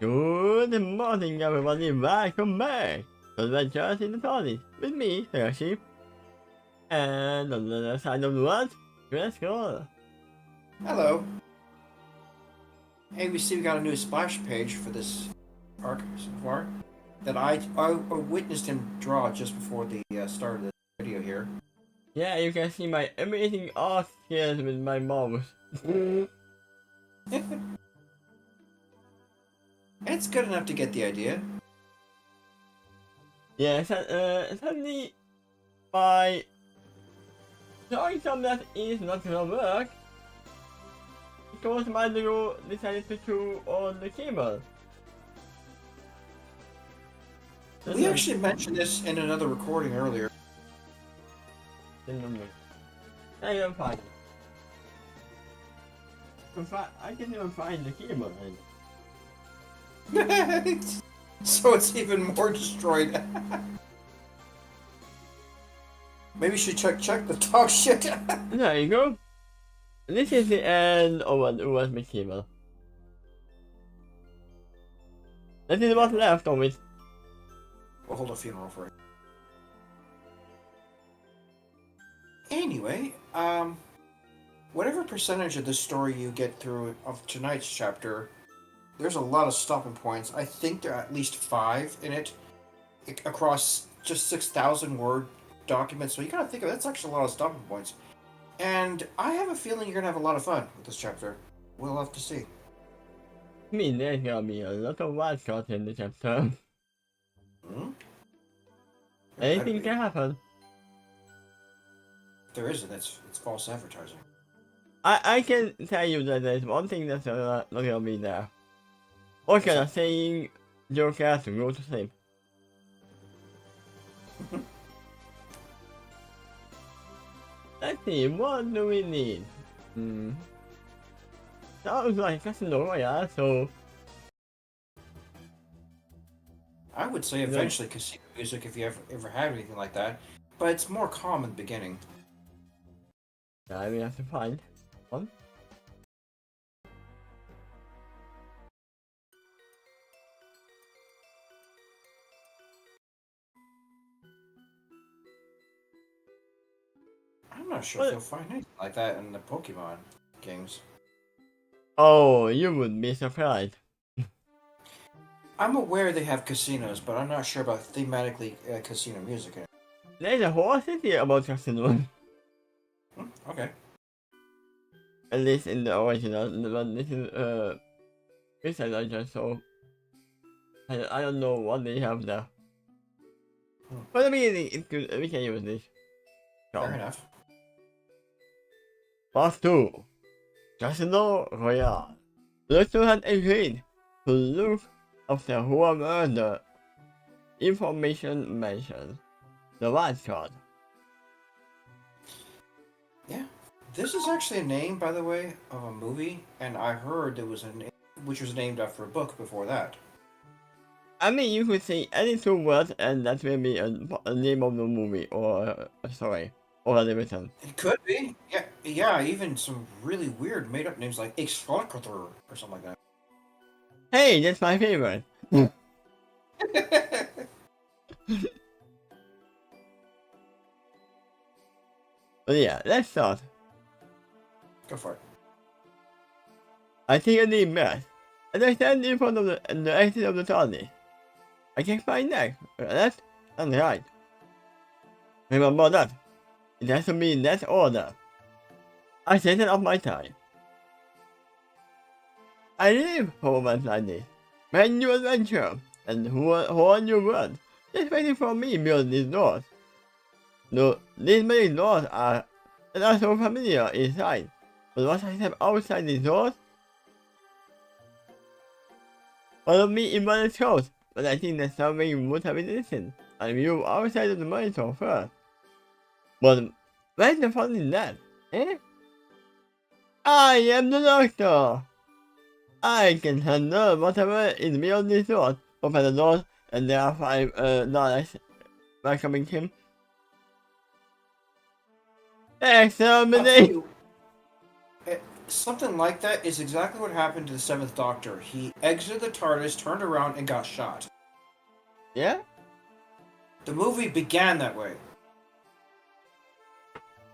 Good morning, everybody. Welcome back to Adventures in the TARDIS with me, Hershey. And on the other side of the world, let's go. Hello. Hey, we see we got a new splash page for this arc so far that I witnessed him draw just before the start of the video here. Yeah, you can see my amazing art skills with my mouse. It's good enough to get the idea. Yeah, suddenly my drawing some that is not gonna work because my logo decided to chew on the cable. We actually mentioned this in another recording earlier. I can find it. I can even find the keyboard. So it's even more destroyed. Maybe you should check the dog shit. There you go. This is the end of what was my keyboard. That is what's left of it. We'll hold a funeral for it. Anyway, whatever percentage of the story you get through of tonight's chapter, there's a lot of stopping points. I think there are at least 5 in it across just 6,000 word documents. So you gotta think of that's actually a lot of stopping points. And I have a feeling you're gonna have a lot of fun with this chapter. We'll have to see. I mean, there's gonna be a lot of wild shots in the chapter. Anything can happen. If there isn't, it's false advertising. I can tell you that there's one thing that's not gonna be there. Okay, saying your cat to go to sleep. Let's see, what do we need? Sounds like Casino Royale, so... I would say eventually casino music if you ever had anything like that, but it's more calm in the beginning. Yeah, we have to find one. I'm not sure if you'll find anything like that in the Pokemon games. Oh, you would be surprised. I'm aware they have casinos, but I'm not sure about thematically casino music in it. There's a whole city about Casino. Okay. At least in the original, but this is a legend, so I don't know what they have there. But I mean, it's good, we can use this. Fair enough. Part 2. Casino Royale. Doctor had agreed to look after whoever the information mentioned. The wild card. Yeah. This is actually a name, by the way, of a movie, and I heard there was a name which was named after a book before that. I mean, you could say any 2 words and that will be a name of the movie or a story already written. It could be. Yeah, even some really weird made-up names like Excalibur or something like that. Hey, that's my favorite. But yeah, let's start. Go for it. I take a deep breath, and I stand in front of the exit of the TARDIS. I check my neck, left and right. Remember that. It has to be in that order. I set it up my time. I live for moments like this. When you adventure, and who on your word, just waiting for me beyond these doors. No, these many doors are not so familiar inside, but what I have outside these doors, follow me in my shows, but I think that something would have been listened, and view outside of the monitor first. But where's the fun in that, eh? I am the doctor! I can handle whatever is beyond this doors. Open the doors, and there are 5 Daleks welcoming him. Exterminate! something like that is exactly what happened to the Seventh Doctor. He exited the TARDIS, turned around, and got shot. Yeah? The movie began that way.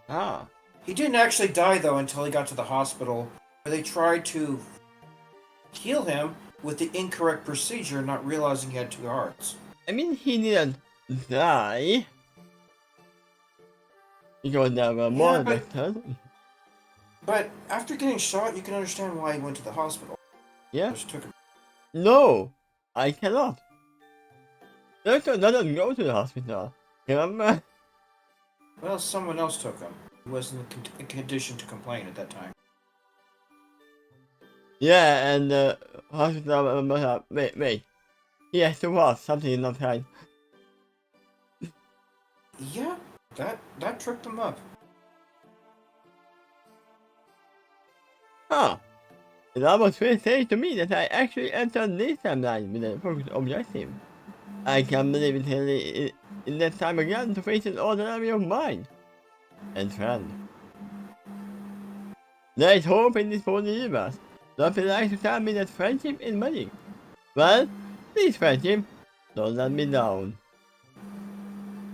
Ah. He didn't actually die, though, until he got to the hospital, where they tried to heal him with the incorrect procedure, not realizing he had two hearts. I mean, he didn't die. Because there were Yeah, more doctors. but after getting shot, you can understand why he went to the hospital. Yeah? Just took him. No! I cannot. Doctor doesn't go to the hospital. Remember? Well, someone else took him. He wasn't in condition to complain at that time. Yeah, and the hospital must have. Wait. He has to watch something in not right. Yeah, that tripped him up. Huh. It almost feels strange to me that I actually entered this timeline with a focused objective. I can't believe it really in that time again to face an ordinary of mine. And friend. There is hope in this whole universe. Don't you like to tell me that friendship is magic? Well, please friendship, don't let me down.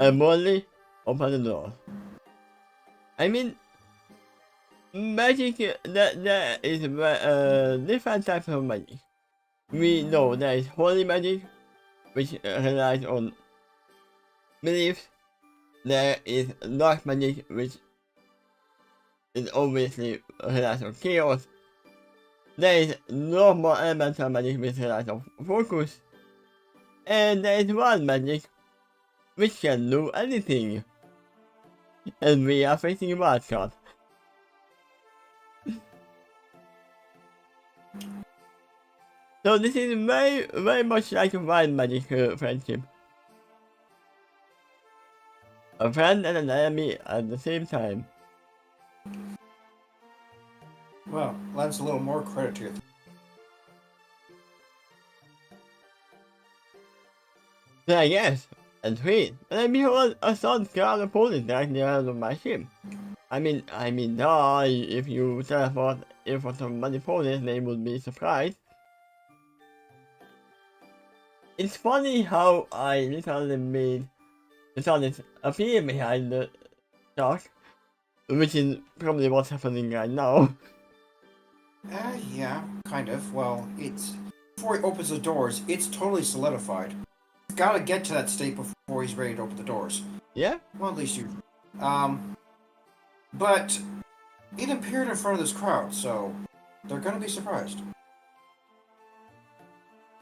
I boldly open the door. I mean, magic, there is different types of magic. We know there is holy magic, which relies on beliefs. There is dark magic, which is obviously relies on chaos. There is normal elemental magic, which relies on focus. And there is wild magic, which can do anything. And we are facing a wild card. So this is very much like a wild magic friendship. A friend and an enemy at the same time. Well, lends a little more credit to you. Then I guess, and sweet, and I behold a sun cloud opponent directly out of my ship. I mean, if you teleport in front of my opponent, they would be surprised. It's funny how I literally made the TARDIS appear behind the shark, which is probably what's happening right now. Yeah, kind of. Well, before he opens the doors, it's totally solidified. He's gotta get to that state before he's ready to open the doors. Yeah? Well, at least you. But it appeared in front of this crowd, so they're gonna be surprised.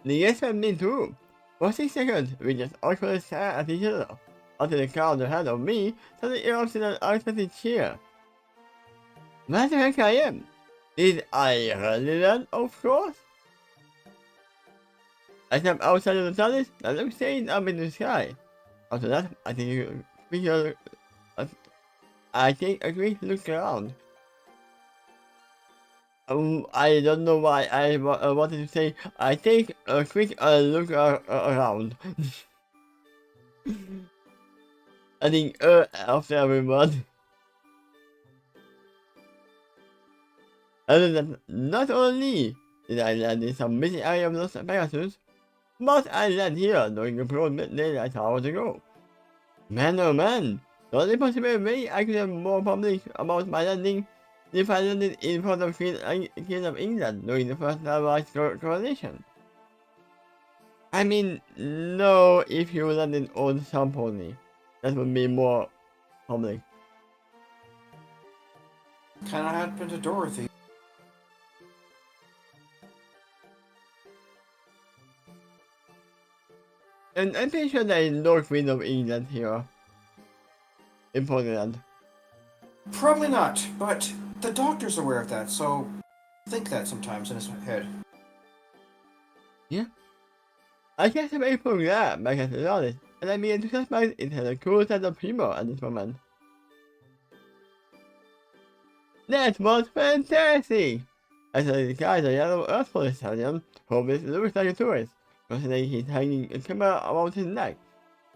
Yes, and me too. For 6 seconds, we just awkwardly stare at each other, until the crowd ahead of me suddenly erupts in an unexpected cheer. Where the heck I am? Did I really land, of course? I step outside of the TARDIS and look straight up in the sky. After that, I take a quick look around. I don't know why I wanted to say I take a quick look around. I think after everyone. Other than not only did I land in some busy area of Los Pegasus, but I land here during a broad daylight hours ago. Man oh man, the only possible way I could have more public about my landing if I landed in front of Queen of England during the first Allied coalition. I mean, no, if you landed on some pony, that would be more public. Kinda happened to Dorothy. And I'm pretty sure there is no Queen of England here in Portland. Probably not, but the doctor's aware of that, so think that sometimes in his head. Yeah. I guess I'm able to that back at the honest, and I mean to suspect it has a cool set of people at this moment. That was fantastic! I saw the guy's a yellow Earth Police Stadium, who looks like a tourist, considering he's hanging a camera around his neck.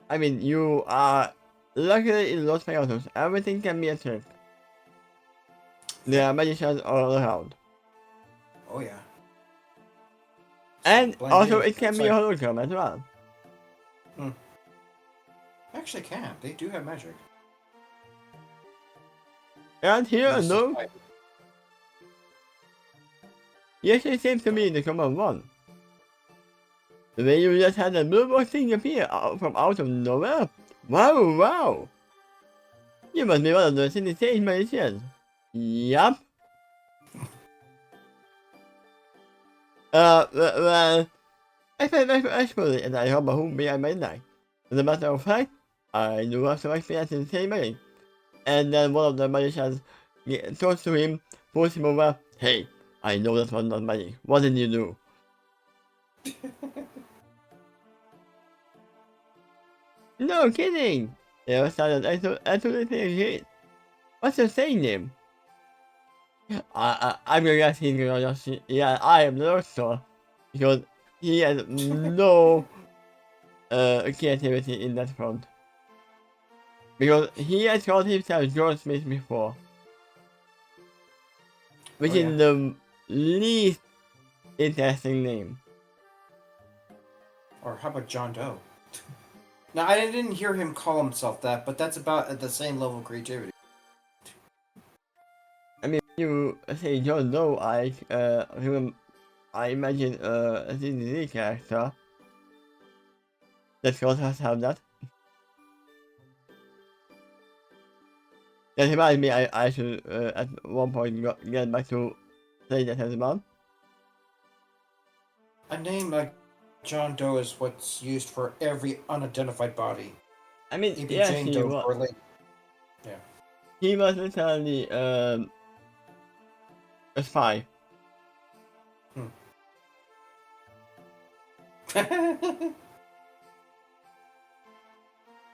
I mean, you are luckily in Los Pegasus, everything can be a trick. There are magicians all around. Oh yeah. And blend also in. it can It's be a like- hologram as well. Actually, can they do have magic? And here, Yes, no. despite- Yes, it seems to be the common one. The way you just had a blue box thing appear from out of nowhere. Wow, wow. You must be one of those insane magicians. Yup. Well, I felt very expertly and I hope whom be I might like. As a matter of fact, I do have some experience in insane magic. And then one of the magicians talks to him, pulls him over. Hey, I know that was not magic. What did you do? No kidding! They were started absolutely legit. What's your saying name? I'm gonna guess he's gonna just, yeah, I am the doctor. Because he has no creativity in that front. Because he has called himself George Smith before. Which Oh, yeah. is the least interesting name. Or how about John Doe? Now, I didn't hear him call himself that, but that's about at the same level of creativity. I mean, you say John Doe, I imagine a D&D character that also has to have that. That reminds me, I should at one point get back to say that as well. A name like John Doe is what's used for every unidentified body. I mean, Even yes, Jane he Doe was. for late. He was literally a spy.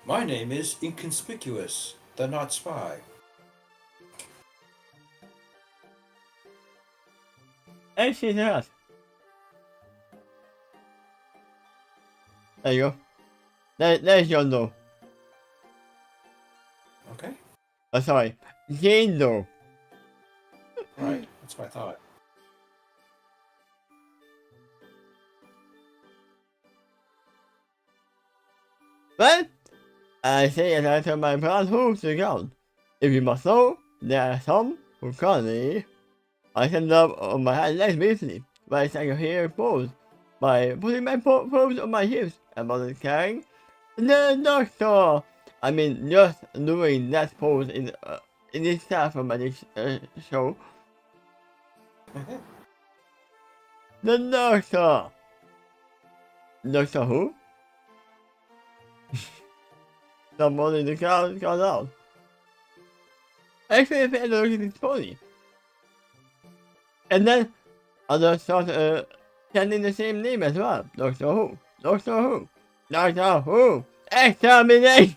My name is Inconspicuous, the Not Spy. And she's not. There you go. There's John Doe. Okay, Oh, sorry. Jane Doe. right. That's what I thought. Well, I say as I turn my brown hooves to ground. If you must know, there are some who currently I can love on my hand legs briefly, but I can hear pose by putting my probes on my hips and not carrying the doctor. I mean, just doing that pose in itself of my show. The doctor. Doctor who? Someone in the crowd got out. Actually, if I look at his pony. And then others started chanting the same name as well. Doctor Who. Doctor Who. Doctor Who. Exterminate!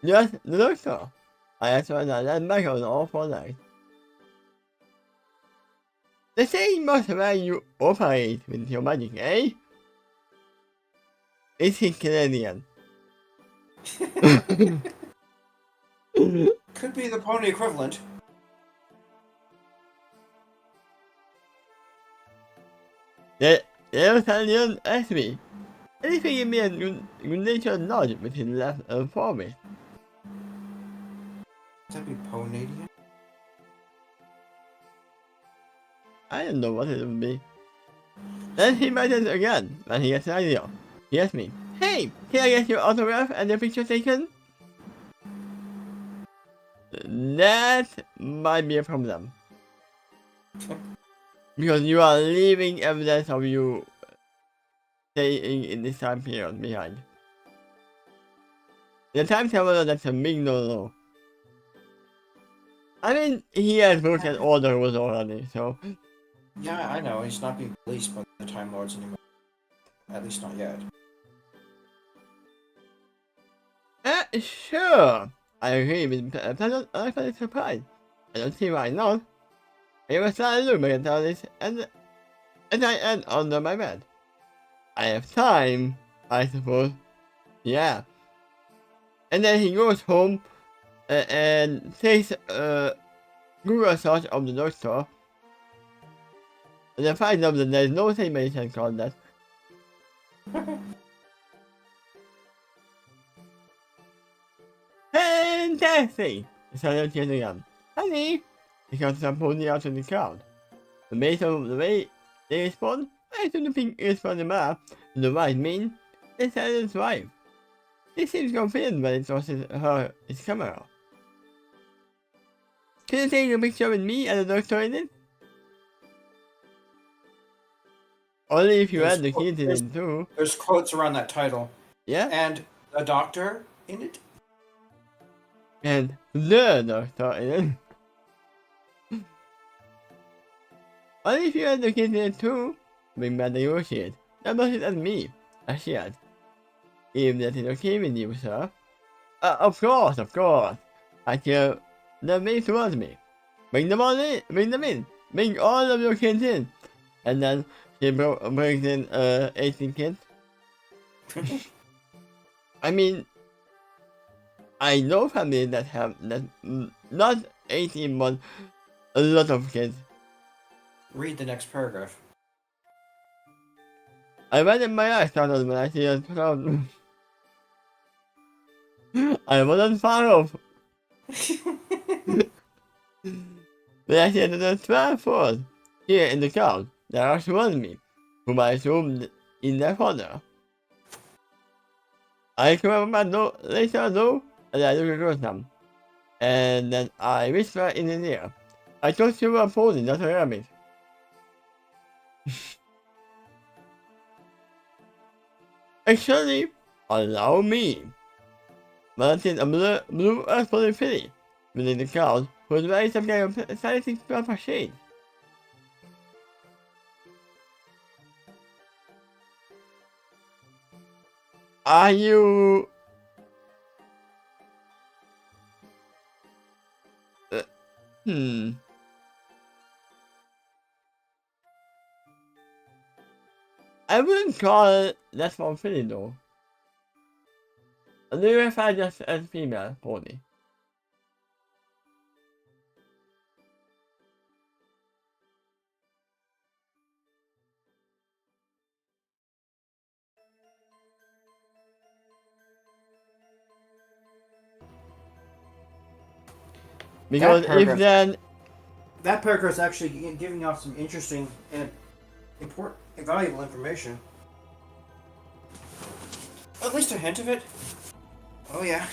Just the doctor. I actually know that back on all 4 legs. The same must where you operate with your magic, eh? Is he Canadian? Could be the pony equivalent. The Italian asked me, anything give me a good natured nod with his left forehead. That'd be Ponadian. I don't know what it would be. Then he met us again, and he gets an idea. He asked me, hey, can I get your autograph and your picture taken? That might be a problem. Because you are leaving evidence of you staying in this time period behind. The time traveler, that's a big no-no. I mean, he has looked at all the rules already, so... Yeah, I know. He's not being released by the Time Lords anymore. At least not yet. Sure. I agree with pleasant unexpected surprise. I don't see why not. I was trying to look at all this and I end under my bed. I have time, I suppose. Yeah. And then he goes home and takes Google search of the doctor. And then finds out that there's no simulation called that. Fantastic! So she's again. Honey! Because I'm pointing out to the crowd. Based on the way they respond, I don't think it's from the map. The right mean, it's Alan's wife. He seems confident when it was his camera. Can you take a picture with me and the doctor in it? Only if you add the kids in it too. There's quotes around that title. Yeah? And a doctor in it? And the doctor in it. Only if you add the kids in it too. Bring back the negotiate. That must as me. I shared. If that is okay with you, sir. Of course. I care. That means towards me. Bring them all in. Bring all of your kids in. And then she brings in 18 kids. I mean, I know families that have not 18 but a lot of kids. Read the next paragraph. I read in my eyes startled when I see a crowd. I wasn't far off. When I see another 12 foot here in the crowd, there are one me, whom I assumed in their father. I come up my door later though, and I look across them. And then I whisper in his ear. I thought you were a pony, not a rabbit. Actually, allow me. Mounted a blue earthly filly within the crowd who was wearing some kind of exciting purple shade. Are you... I wouldn't call it that from Philly though. I do if I just as female pony. Because if then... That paragraph is actually giving off some interesting and important and valuable information. At least a hint of it. Oh yeah.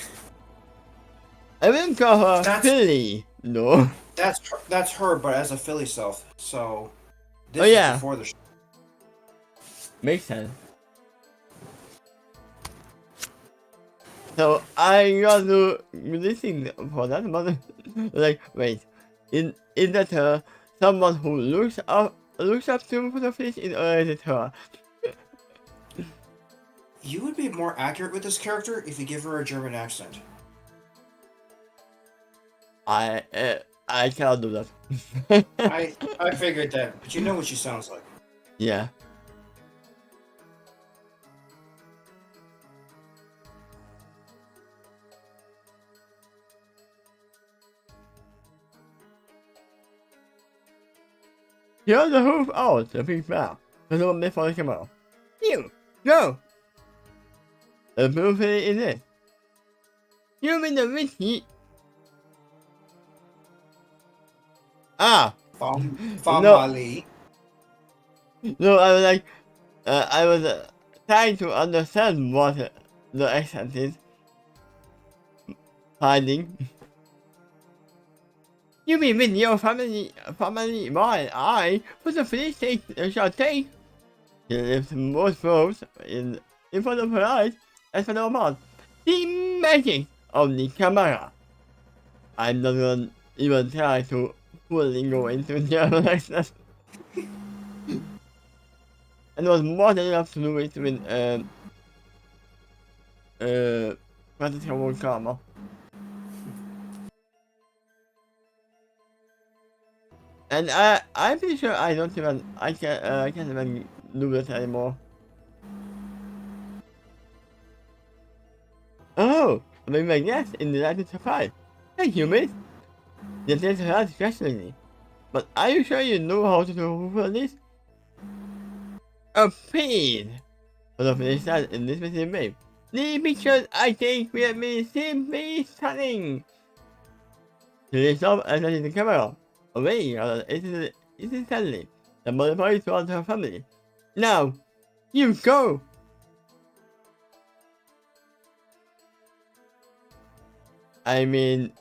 I wouldn't call her Philly, no. That's her, but as a Philly self. So this is before the show. Makes sense. So I got to listen for that, but like wait, is that someone who looks up to the fish, or is it her? You would be more accurate with this character if you give her a German accent. I cannot do that. I figured that, but you know what she sounds like. Yeah. Here's the hoof out, the big mouth. There's no miss for the camera. You, go! The blue thing is it. You mean the witchy? Ah! Family. No, I was like, I was trying to understand what the accent is. Hiding. You mean with your family while I, for the police shall take? She lives most rows in front of her eyes, as for no more. The magic of the camera. I'm not gonna even try to fully go into German accent. And it was more than enough to do it with, what is it karma? And I'm pretty sure I can't even do that anymore. Oh, with my guest in the United Surprise. Thank you, miss. The dentist asked questioningly. But are you sure you know how to fulfill this? Oh, please! Philip said in this message wave. The pictures I take with me simply stunning. She reached up and touched the camera. Away, instantly. The mother voice towards her family. Now, you go! I mean,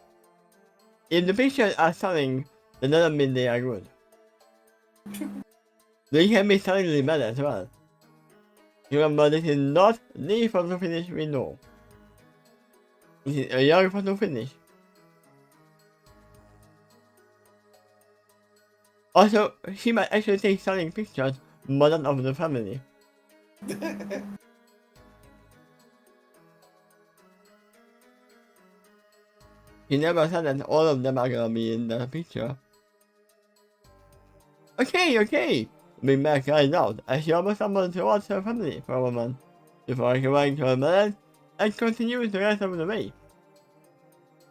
if the pictures are stunning, that doesn't mean they are good. They can be stunningly bad as well. Remember, this is not the photo finish we know. This is a young photo finish. Also, she might actually take stunning pictures more than of the family. He never said that all of them are gonna be in the picture. Okay. Big Mac cried out as she almost stumbled towards her family for a moment, before going to her mother and continued the rest of the way.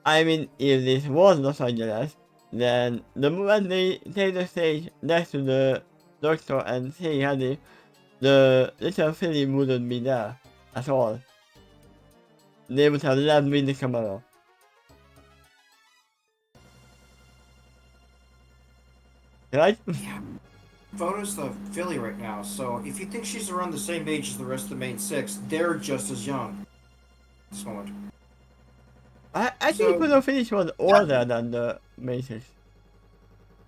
I mean, if this was Los Angeles, then the moment they take the stage next to the doctor and see Handy, the little filly wouldn't be there at all. They would have left me the camera. Right? Yeah. Photo's the filly right now, so if you think she's around the same age as the rest of the main six, they're just as young. At this moment. I think Photo Finish was older than the Matrix.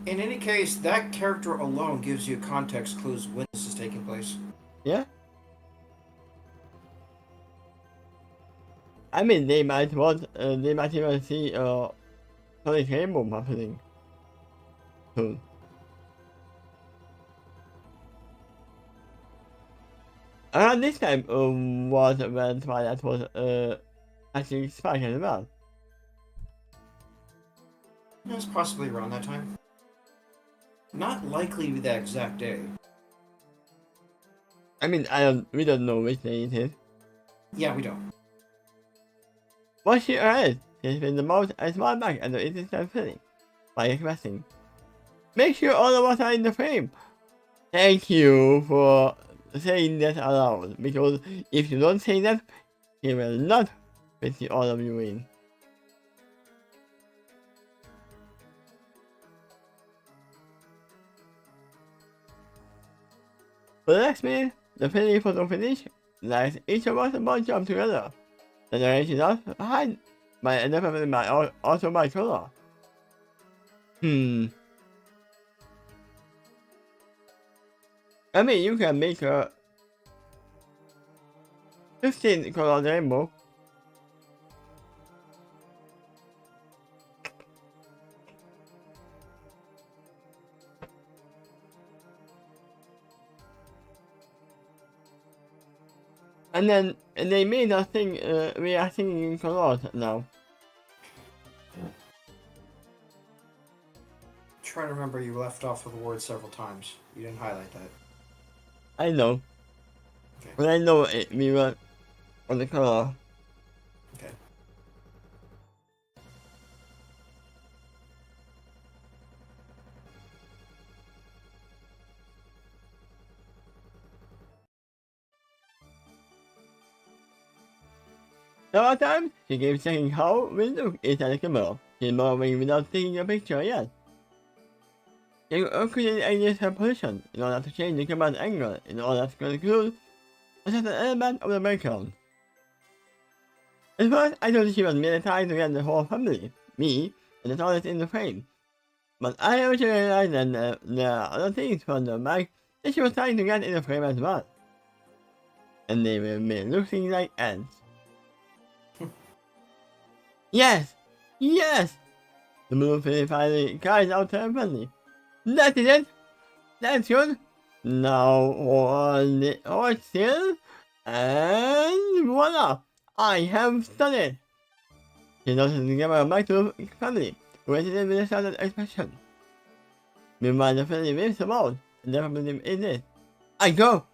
In any case, that character alone gives you context clues when this is taking place. Yeah? I mean, they might even see Sonic Rainbow happening soon. Around this time was when Twilight was actually Spike as well. It's possibly around that time. Not likely to be that exact day. I mean, we don't know which day it is. Yeah, we don't. Once she arrives, she's been the most and small back and the instant feeling by expressing. Make sure all of us are in the frame. Thank you for saying that aloud, because if you don't say that, he will not fit all of you in. For the next minute, the filly photo finish, like each of us about jump together. The narration is behind by another by also by color. I mean, you can make a 15 color rainbow. And they made us think we are singing in colors now. Try to remember you left off with the word several times. You didn't highlight that. I know. Okay. But I know we were on the color. Okay. Several times, she keeps checking how we look inside the camera. She's moving without taking a picture yet. She quickly adjusts her position in order to change the camera's angle in order to conclude a certain element of the background. At first, I thought she was merely trying to get the whole family, me, and the TARDIS in the frame. But I eventually realized that there are other things from the back that she was trying to get in the frame as well. And they were looking like ants. Yes! Yes! The blue filly finally cries out triumphantly. That is it! That's good! Now hold still, and voila! I have done it! She noticed the camera back to the family, who waited with a startled expression. Meanwhile, the filly waves about, and never believed in it. I go!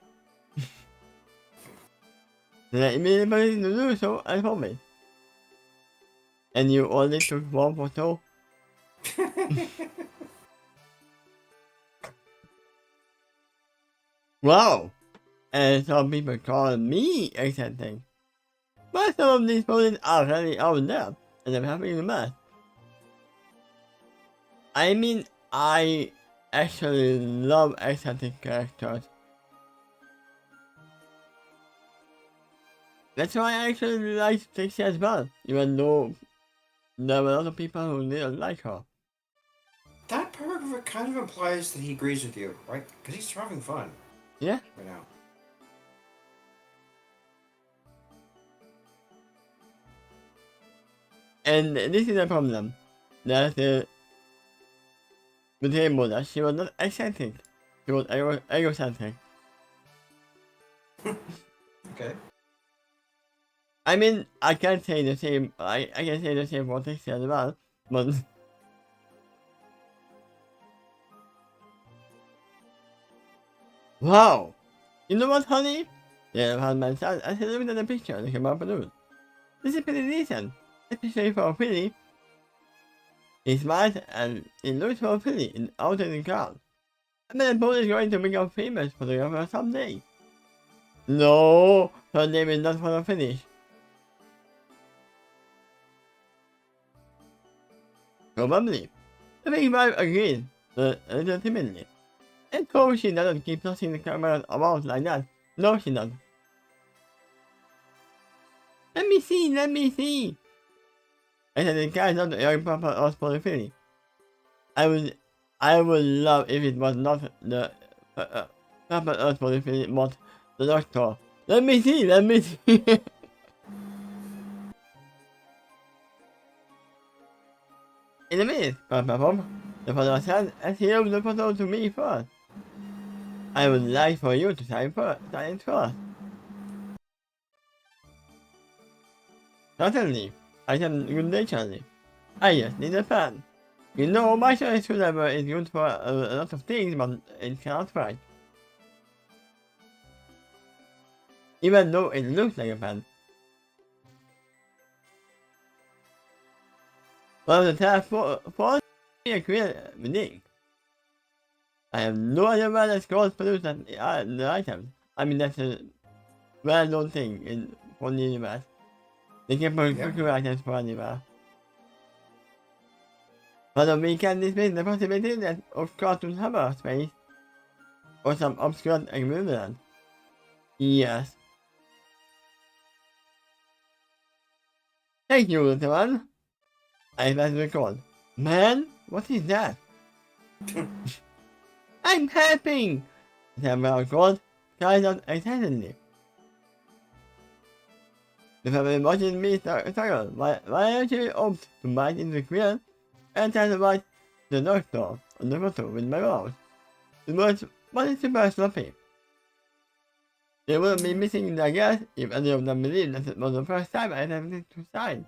Then I immediately proceeded to do so and vomit. And you only took one photo? Wow! And some people call me eccentric. But some of these poses are really out there, and I'm having a mess. I mean, I actually love eccentric characters. That's why I actually like Trixie as well, even though there were a lot of people who didn't like her. That paragraph kind of implies that he agrees with you, right? Because he's having fun. Yeah? Right now. And this is the problem. That the table that she was not eccentric. She was egocentric. Okay. I mean, I can't say the same. I can say the same for Trixie as well, but wow! You know what, honey? Yeah, I had my son. I said, look at the picture. Look at my balloon. This is pretty decent, especially for a pretty. He's smart and it looks for pretty in out in the crowd. I bet Paul is going to become famous photographer someday. No, her name is not for the finish. Probably. I think Vibe agreed, but a little timidly. And course she doesn't keep tossing the camera about like that. No, she doesn't. Let me see, let me see. I said the guy is not a young proper or spoiler. I would love if it was not the proper Earth spoiler, but the doctor. Let me see, let me see. In a minute, Papa Bob. The father said, and he gave the photo to me first. I would like for you to sign first. Certainly, I said good naturedly. I just need a pen. You know, my choice level is good for a lot of things, but it cannot write. Even though it looks like a pen. One of the tasks for a career beginning. I have no idea where the scrolls produce the items. I mean, that's a well-known thing in for the universe. They can procure items for the universe. But we can dismiss the possibility that of cartoon hyperspace or some obscure equivalent. Yes. Thank you, little one. I press record. Man, what is that? I'm helping! Samuel called, cried out excitedly. The family watches me struggle while I actually opt to bite into the grill and try to bite the doctor on the photo with my mouth. The words wasn't super sloppy. They wouldn't be missing their gas if any of them believed that it was the first time I attempted to sign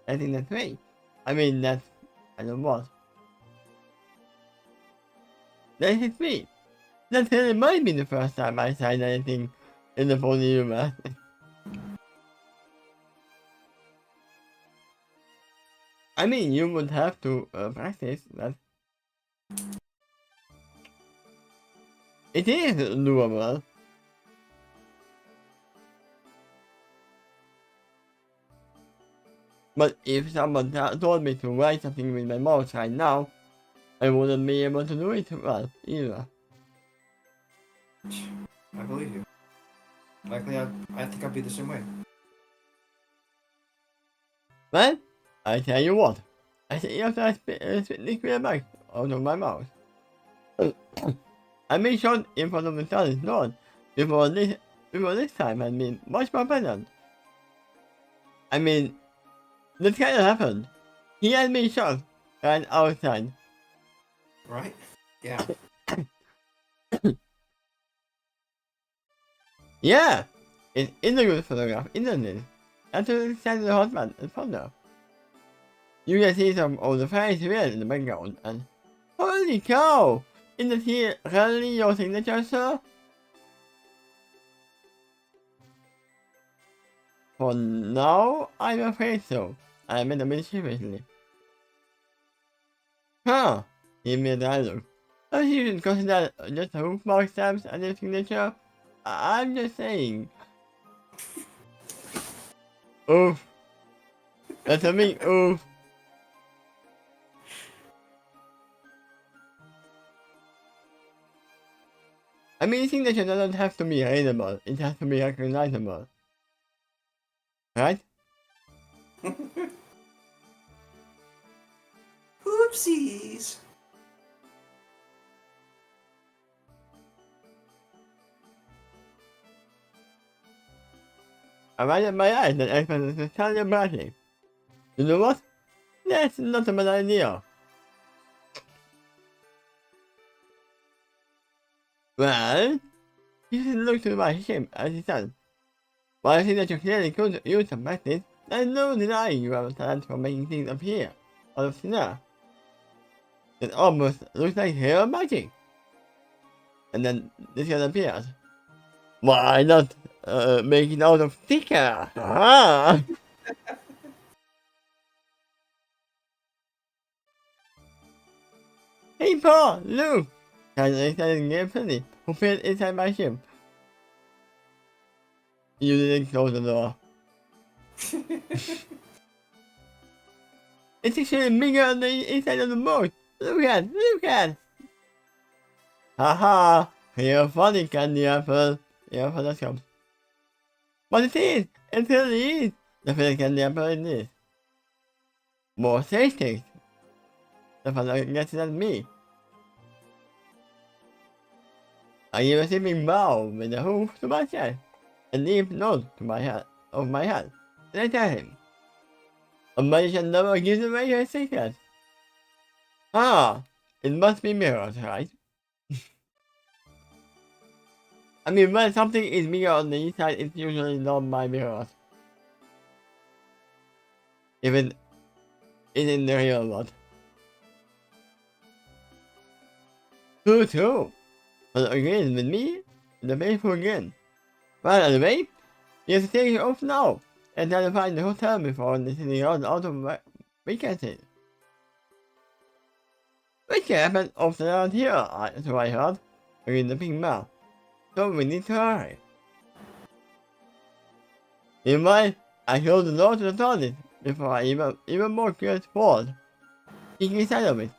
anything that way. I mean, that's kind of what. That hit me. That really might be the first time I signed anything in the phone universe. I mean, you would have to practice that. It is doable. But if someone told me to write something with my mouth right now, I wouldn't be able to do it well either. I believe you. Likely, I think I'll be the same way. Well, I tell you what, I think after I spit the clear back out of my mouth. I made shot in front of the TARDIS Lord before this time had been much more pleasant. I mean, this kind of happened. He had me shot right outside. Right? Yeah. Yeah! It's in a good photograph, isn't it? After the side of the husband and father. You can see some of the Ferris wheel in the background and holy cow! Isn't he really your signature, sir? For now, I'm afraid so. I made a mistake recently. Huh? Give me a dialogue. I you should consider just a hookmark stamps and their signature. I'm just saying. Oof. That's a big oof. I mean, signature doesn't have to be readable. It has to be recognizable. Right? Oopsies. I write in my eyes that everyone is entirely bragging. You know what? That's not a bad idea. Well, you should look to my ship as he said. While I think that you clearly could use some practice, there's no denying you have a talent for making things appear out of thin air. It almost looks like hero magic. And then this guy appears. Why not make it out of sticker? Ah! Hey Paul, look! There's an exciting game penny who fit inside my ship. You didn't close the door. It's actually bigger on the inside of the boat. Look at! Haha! You're funny, candy apple. Yeah, for that comes. But it really is. The first candy apple is this. More tasty. The father gets than me. I give a sipping bow with a hoof to my chest, a deep nose to my head, of my head, and I tell him, a magician never gives away her secret. Ah, it must be mirrors, right? I mean, when something is bigger on the inside, it's usually not by mirrors. If it isn't the real one. True. But again, with me, the painful again. Well, anyway, you have to take it off now, and try to find the hotel before the city runs out of vacancies. Which can happen often around here, so I heard, in the pink mouth. So we need to hurry. Meanwhile, I closed the door to the TARDIS before I even more curious falls. Peek inside of it.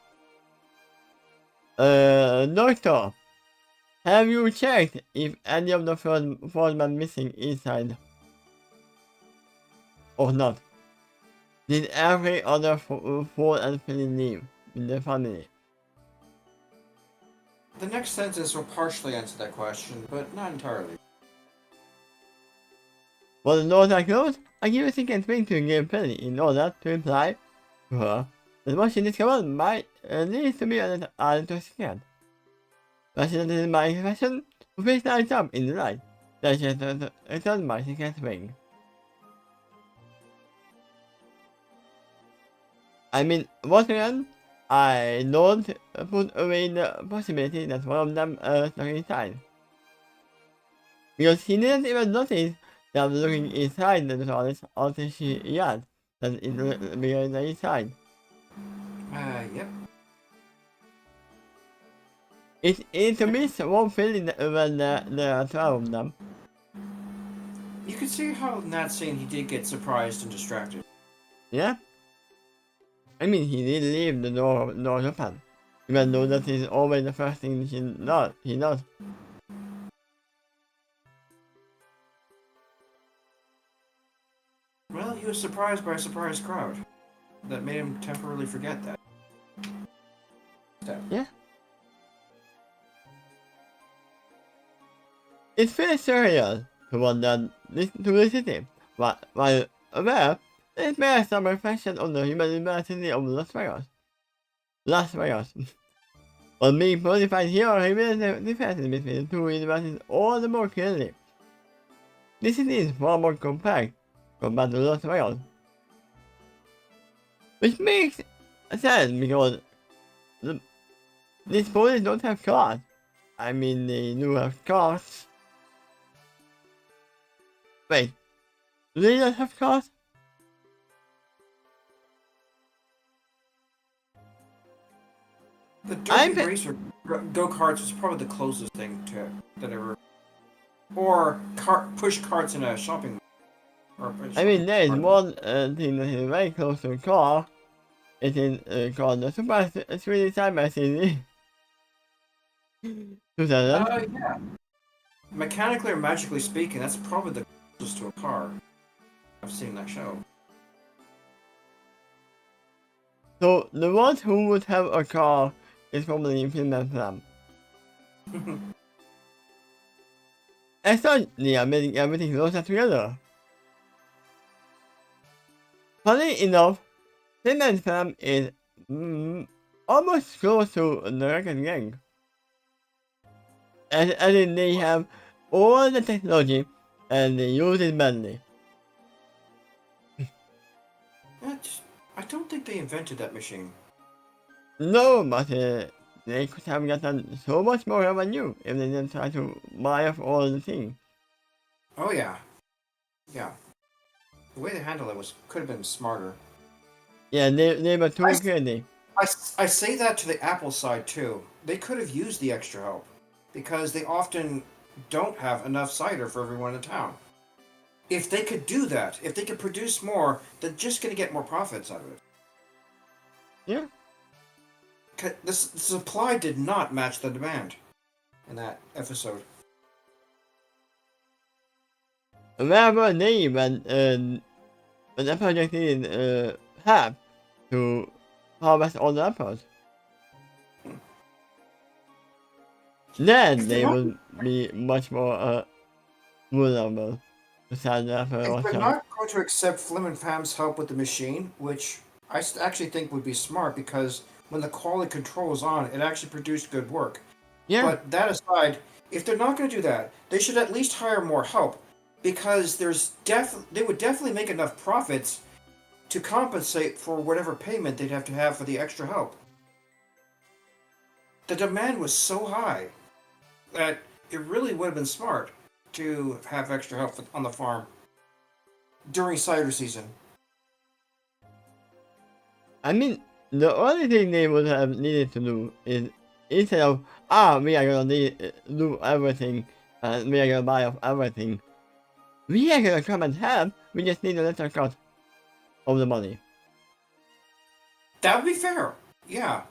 Doctor, have you checked if any of the falls are missing inside? Or not? Did every other fall and Philly leave with the family? The next sentence will partially answer that question, but not entirely. While the doors are closed, I give a second swing to give Penny in order to imply to her that what she discovered might lead to be a little scared. But she noticed my expression to face lights up in the light that she had returned my second swing. I mean, once again, I don't put away the possibility that one of them stuck inside. Because he didn't even notice that I was looking inside the TARDIS until she yelled that it began inside. Yep. It's a miss one feeling when there are 12 of them. You can see how in that scene he did get surprised and distracted. Yeah? I mean, he did leave the door open, even though that is always the first thing he does. Well, he was surprised by a surprise crowd. That made him temporarily forget that. Yeah. It's very surreal to wander to the city, while aware it bears some reflection on the human university of Las Vegas. On being modified here, he reveals the differences between the two universities all the more clearly. This city is far more compact compared to Las Vegas. Which makes sense because these police don't have cars. I mean, they do have cars. Wait, do they not have cars? The I Derby bet. Racer go-karts was probably the closest thing to that ever. Or push carts in a shopping or a I mean, shopping there is cart. one thing that is very close to a car. It is called the Super 3D Side by CD 2000. Yeah. Mechanically or magically speaking, that's probably the closest to a car I've seen that show. So the one who would have a car is probably Finland Sam. Actually, I'm making everything closer together. Funny enough, Finland Sam is almost close to the record gang. As in they have all the technology and they use it badly. I don't think they invented that machine. No, but they could have gotten so much more revenue if they didn't try to buy off all the things. Oh yeah, yeah. The way they handled it could have been smarter. Yeah, they were I, too crazy. I say that to the Apple side too. They could have used the extra help because they often don't have enough cider for everyone in town. If they could do that, if they could produce more, they're just going to get more profits out of it. Yeah. The supply did not match the demand in that episode. Wherever they when the project needed help to harvest all the apples, then If they're they not, would be much more vulnerable to sell the apple if or they're something. not going to accept Flim and Fam's help with the machine, which actually think would be smart because when the quality control is on, it actually produced good work. Yeah. But that aside, if they're not going to do that, they should at least hire more help because they would definitely make enough profits to compensate for whatever payment they'd have to have for the extra help. The demand was so high that it really would have been smart to have extra help on the farm during cider season. I mean, the only thing they would have needed to do is instead of we are gonna do everything and we are gonna buy off everything, we are gonna come and help. We just need a little cut of the money. That would be fair. Yeah.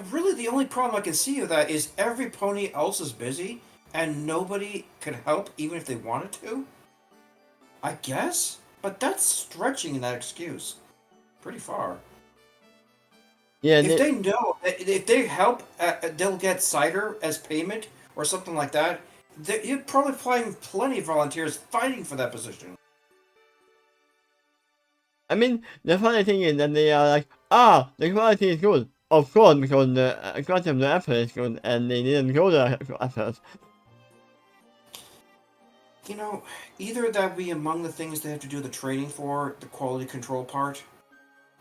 Really, the only problem I can see of that is every pony else is busy and nobody could help even if they wanted to. I guess? But that's stretching that excuse pretty far. Yeah, If they know, if they help, they'll get cider as payment or something like that. You'd probably find plenty of volunteers fighting for that position. I mean, the funny thing is that they are like, the quality is good. Of course, because the quality of the apple is good and they didn't go the apples. You know, either that be among the things they have to do the training for, the quality control part,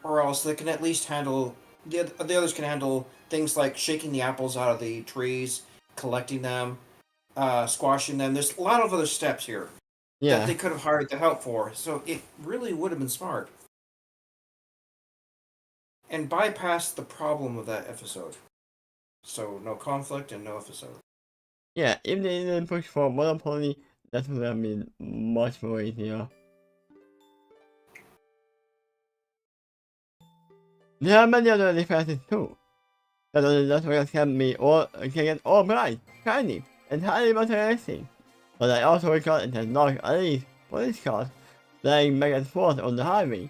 or else they can at least handle the others can handle things like shaking the apples out of the trees, collecting them, squashing them. There's a lot of other steps here that Yeah. they could have hired the help for. So it really would have been smart and bypassed the problem of that episode. So no conflict and no episode. Yeah, if they didn't push for monopoly, that would have been much more easier. There are many other differences too. That the tutorials can get all bright, shiny, and highly materialistic. But I also recall it has dark alleys, police cars, flying back and forth on the highway.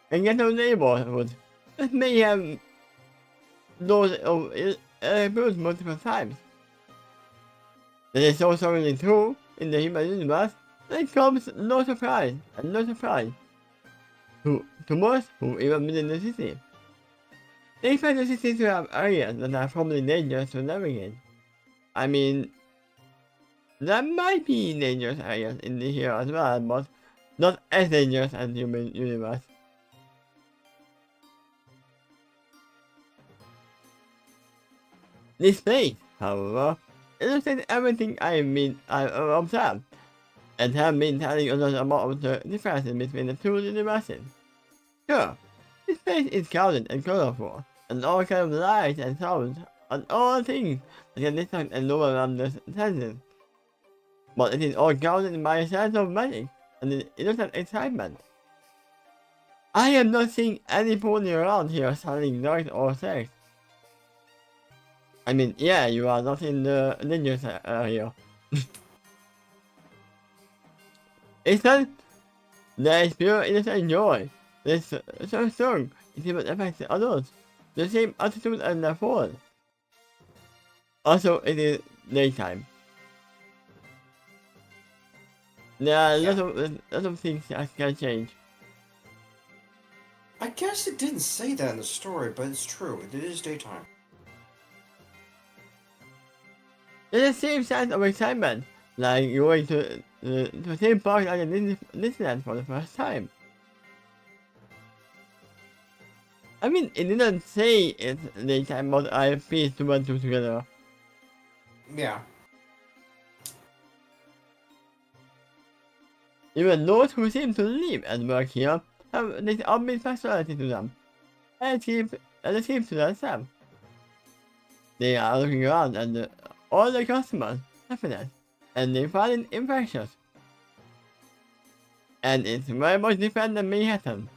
And ghetto neighborhoods that may have those of abused multiple times. That is so certainly true in the human universe, it comes no surprise, and no surprise to most who even live in the city. They expect the city to have areas that are probably dangerous to navigate. I mean, there might be dangerous areas in here as well, but not as dangerous as the human universe. This place, however, illustrates everything I've observed, and have been telling others about the differences between the two universes. Sure, this place is crowded and colorful, and all kinds of lights and sounds, and all things that can distract and lower around the senses. But it is all grounded by a sense of magic and an innocent excitement. I am not seeing any pony around here selling drugs or sex. I mean, yeah, you are not in the dangerous area. Instead, there is pure innocent joy. This so strong, it even affects others. The same attitude as before. Also, it is daytime. There are lots of things that can change. I guess it didn't say that in the story, but it's true. It is daytime. There's the same sense of excitement, like going to the same park at Disneyland for the first time. I mean, it didn't say it's daytime, but I pieced two and two together. Yeah. Even those who seem to live and work here have this upbeat personality to them, and keep to themselves. They are looking around at all the customers' happiness, and they find it infectious. And it's very much different than Manhattan.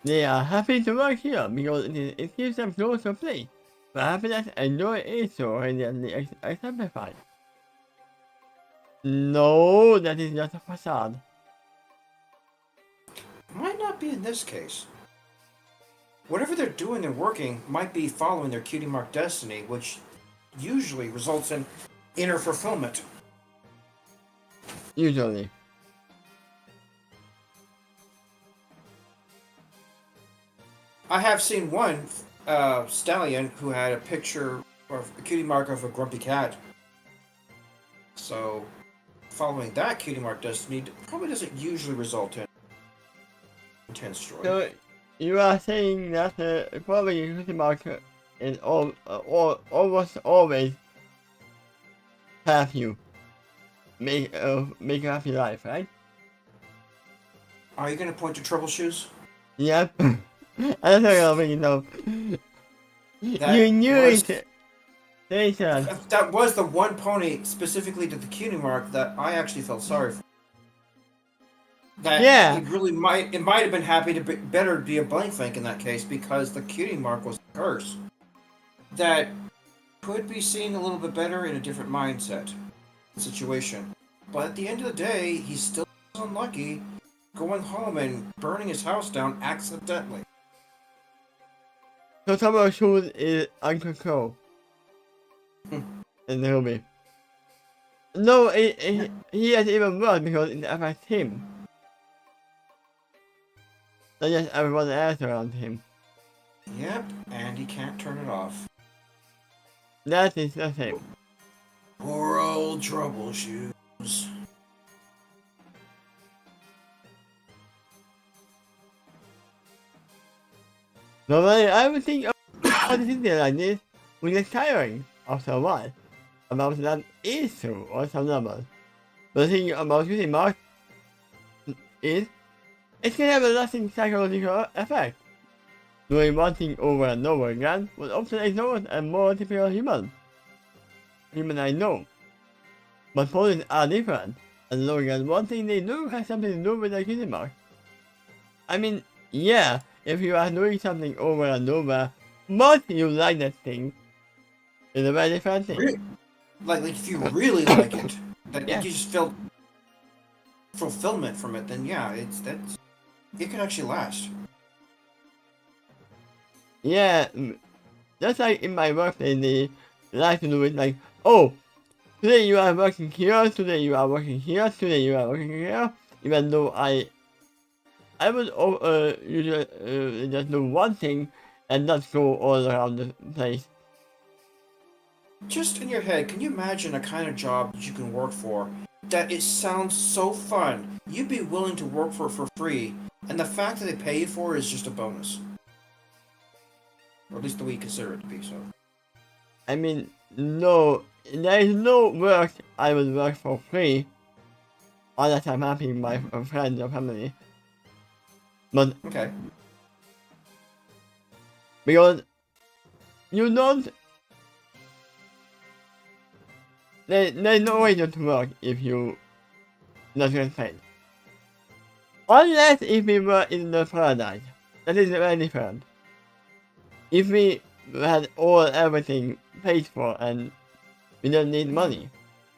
They are happy to work here because it keeps them close to play, where happiness and joy is so radiantly exemplified. No, that is just a facade. Might not be in this case. Whatever they're doing and working might be following their cutie mark destiny, which usually results in inner fulfillment. Usually. I have seen one stallion who had a picture or a cutie mark of a grumpy cat. So, following that cutie mark destiny probably doesn't usually result in intense joy. So, you are saying that probably a cutie mark is almost always help you make a happy life, right? Are you going to point to trouble shoes? Yep. I don't know if you know. You knew it. Jason. That was the one pony specifically to the cutie mark that I actually felt sorry for. That Yeah. It might have been happy to better be a blank flank in that case because the cutie mark was a curse. That could be seen a little bit better in a different mindset situation. But at the end of the day, he's still unlucky going home and burning his house down accidentally. So Trouble Shoes is uncontrolled. In the movie. No, he has even worse because it affects him. Not just everyone else around him. Yep, and he can't turn it off. That is the same. Poor old Trouble Shoes. Normally, I would think of something like this would get tiring after a while. About that is true on some levels. But the thing about using marks is it can have a lasting psychological effect. Doing one thing over and over again would often ignore a more typical human I know. But ponies are different, and knowing that one thing they do has something to do with their cutie mark. I mean, yeah, if you are doing something over and over, but you like that thing, it's a very different thing. Really? Like if you really like it, that Yeah. you just felt fulfillment from it, then yeah, it can actually last. Yeah, just like in my workplace, they like to do it like, oh, today you are working here, today you are working here, today you are working here, even though I would usually just do one thing and not go all around the place. Just in your head, can you imagine a kind of job that you can work for that it sounds so fun? You'd be willing to work for free, and the fact that they pay you for it is just a bonus. Or at least the way you consider it to be so. I mean, no, there is no work I would work for free unless I'm happy with my friends or family. But Okay. because you don't, there's no way to work if you not get paid. Unless if we were in the paradise. That is very different. If we had everything paid for and we don't need money,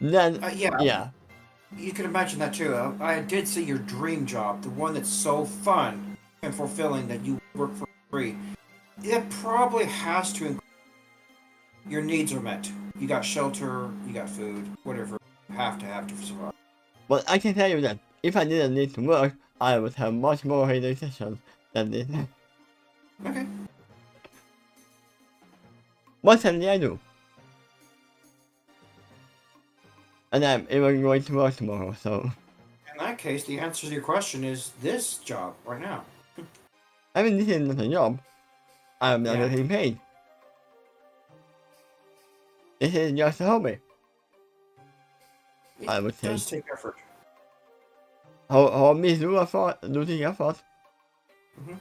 then Yeah, yeah. you can imagine that too. I did see your dream job, the one that's so fun and fulfilling that you work for free. It probably has to include your needs are met. You got shelter, you got food, whatever you have to survive. But I can tell you that if I didn't need to work, I would have much more relaxation than this. Okay. What can I do? And I'm even going to work tomorrow, so In that case, the answer to your question is this job right now. I mean this is not a job. I'm not Yeah. getting paid. This is just a hobby. It I would say. does take effort. Hobbies do take effort. Hmm.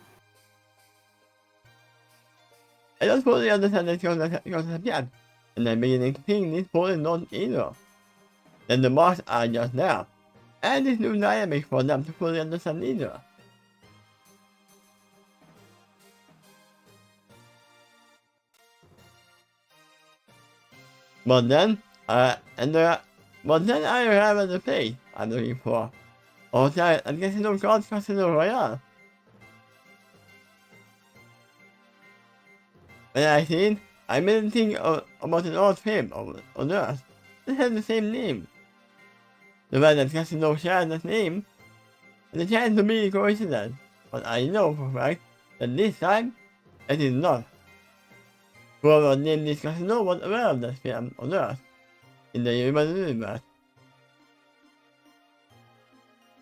I don't fully understand this concept yet, and I'm beginning to think this fully not either. Then the marks are just there, and this new dynamic for them to fully understand either. But then, but then I have the place I'm looking for. Also, I'm guessing no God's Casino Royale. When I see it, I made think about an old film on Earth. It has the same name. The one that Casino shares that name, and the chance to be a coincidence. But I know for a fact that this time, it is not. Whoever named this casino was aware of that film on Earth, in the human universe.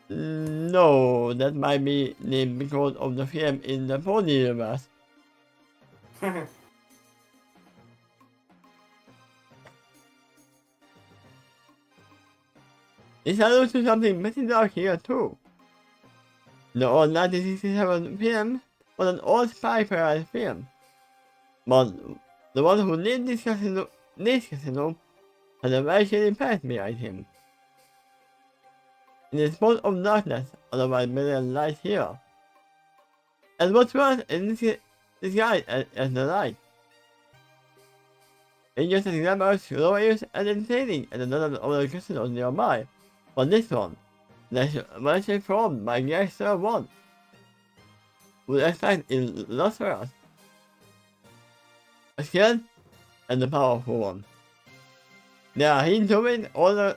No, that might be named because of the film in the Pony universe. It's alludes to something pretty dark here too. The old 1967 film was an old spy parody film, but the one who named this casino had a very shady past behind him. It is full of darkness, otherwise million light here. And what's worse is disguised as the light. It's just an example of glorious and entertaining and another other casinos nearby. But this one, that's much formed by Gangster 1, would expect in Las Vegas. A skilled and a powerful one. They are hidden to win all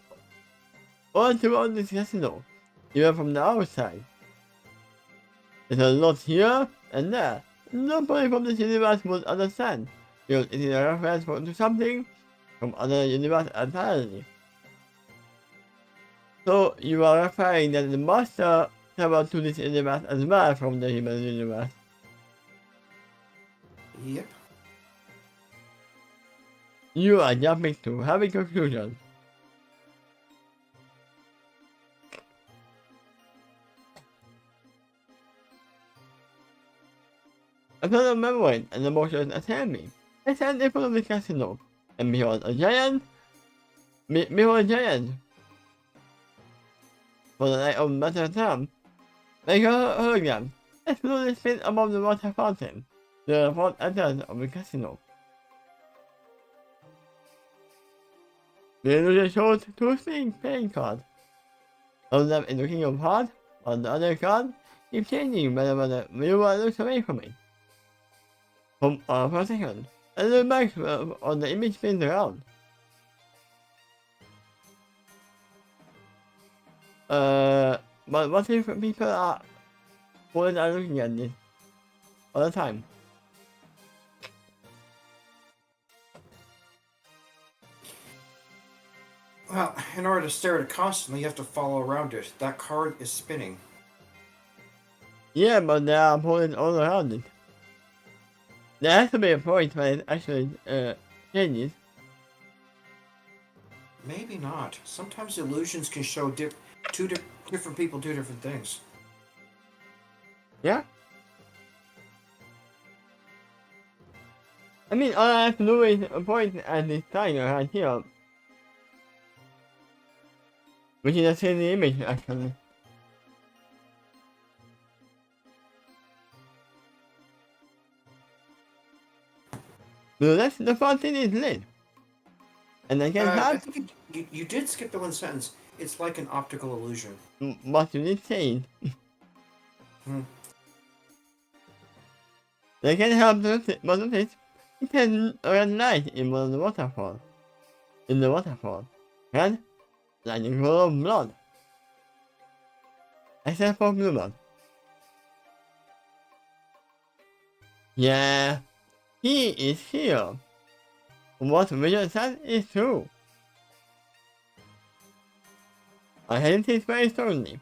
throughout this casino, even from the outside. There's a lot here and there. Nobody from this universe would understand, because it is a reference to something from other universe entirely. So you are referring that the master traveled to this universe as well from the human universe. Yep. You are jumping to heavy conclusions. A ton of memories and emotions attend me. I stand in front of the casino, and behold a giant. Behold a giant. For the night of Metal Town, like a hologram, I slowly spin above the water fountain, the fourth entrance of the casino. The illusion shows two playing cards. One of them is the King of Hearts, while the other card keeps changing whenever the viewer looks away from it. For a second, and look back on the image spins around. But what if people are looking at this all the time? Well, in order to stare at it constantly, you have to follow around it. That card is spinning. Yeah, but they are pulling all around it. There has to be a point where it actually changes. Maybe not. Sometimes illusions can show different people do different things. Yeah. I mean, all I have to do is point at this tiger right here. Which is a 3D image, actually. So that's the first thing is lit. And I can I have think you did skip the one sentence. It's like an optical illusion. what you did say. Hmm. They can help but notice it has red light in one of the waterfall. In the waterfall. Red, like the color of blood. Except for blue blood. Yeah, he is here. What Richard said is true. I hesitate very strongly.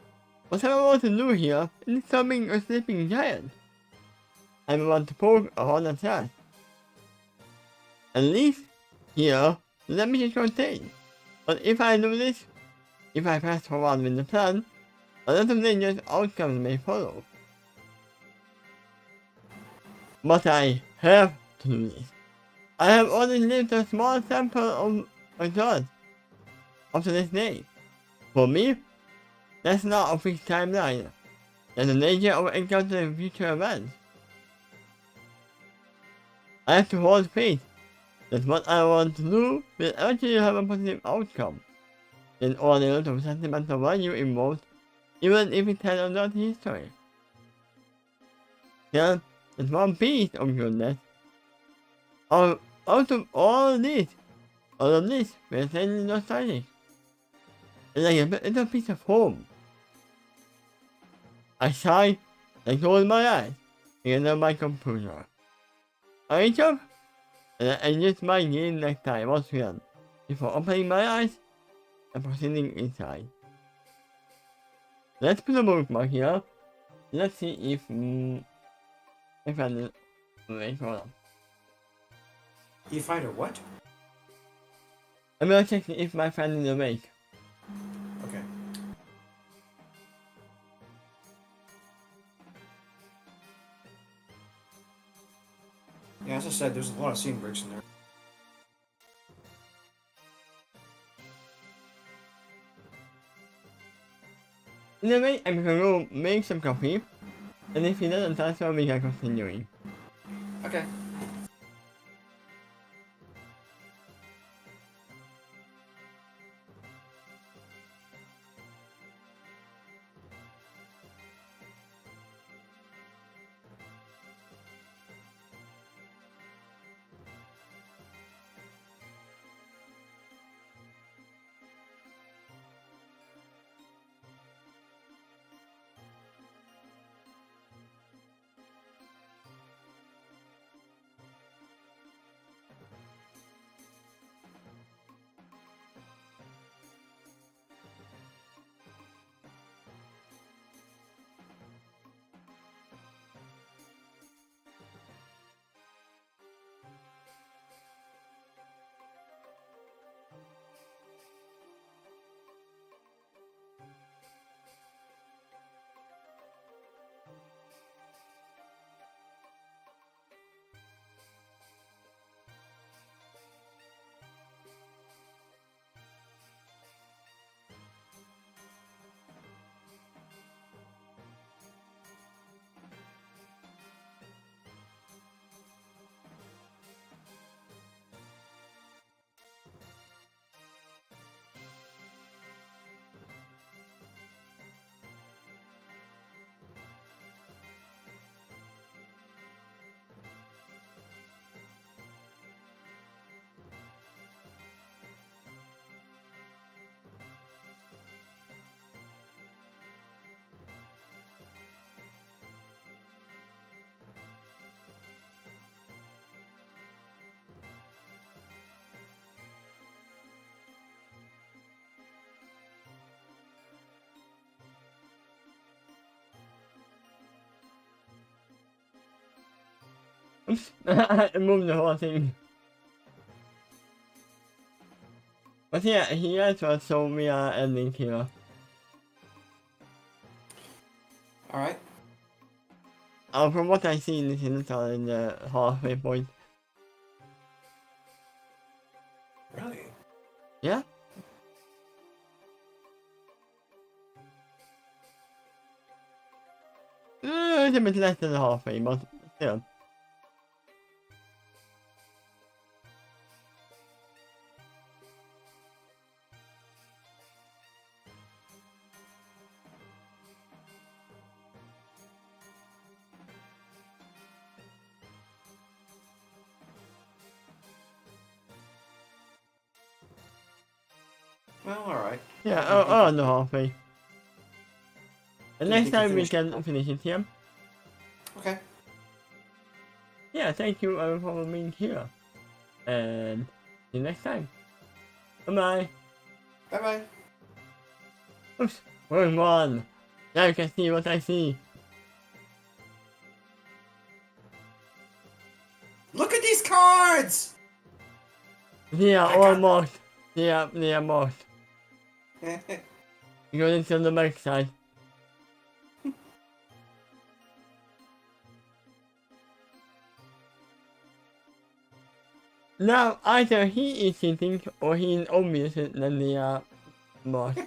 What I want to do here is disturbing a sleeping giant. I want to poke around the chest. At least, here, let me contain. But if I do this, if I pass forward with the plan, a lot of dangerous outcomes may follow. But I have to do this. I have only lived a small sample of results up to this day. For me, that's not a fixed timeline. That's the nature of encountering future events. I have to hold faith that what I want to do will actually have a positive outcome. There's only a lot of sentimental value involved, even if it has a dirty history. Still, there's one piece of goodness. Out of all of this we're slightly nostalgic. It's like a little piece of home. I sighed and closed my eyes and got on my computer. I reached up and I adjusted my game necktie once again before opening my eyes and proceeding inside. Let's put a bookmark here. Let's see if I find it. Wait, hold on. You find a what? I'm gonna check if my friend is awake. Okay. Yeah, as I said, there's a lot of scene breaks in there. Anyway, I'm gonna go make some coffee, and if he doesn't answer, we can continue. Okay. Oops, I moved the whole thing. But yeah, here's what, so we are ending here. All right. From what I see, this is not in the halfway point. Really? Yeah? It's a bit less than halfway, but still. Well, alright. Yeah, You think around the halfway. And Do you next think you time we finished? can finish it here. Okay. Yeah, thank you for being here. And see you next time. Bye-bye. Bye-bye. Oops, wrong one. Now you can see what I see. Look at these cards! They are I got- almost. They are most. You go into the back side. Now either he is cheating or he is obvious that they are most.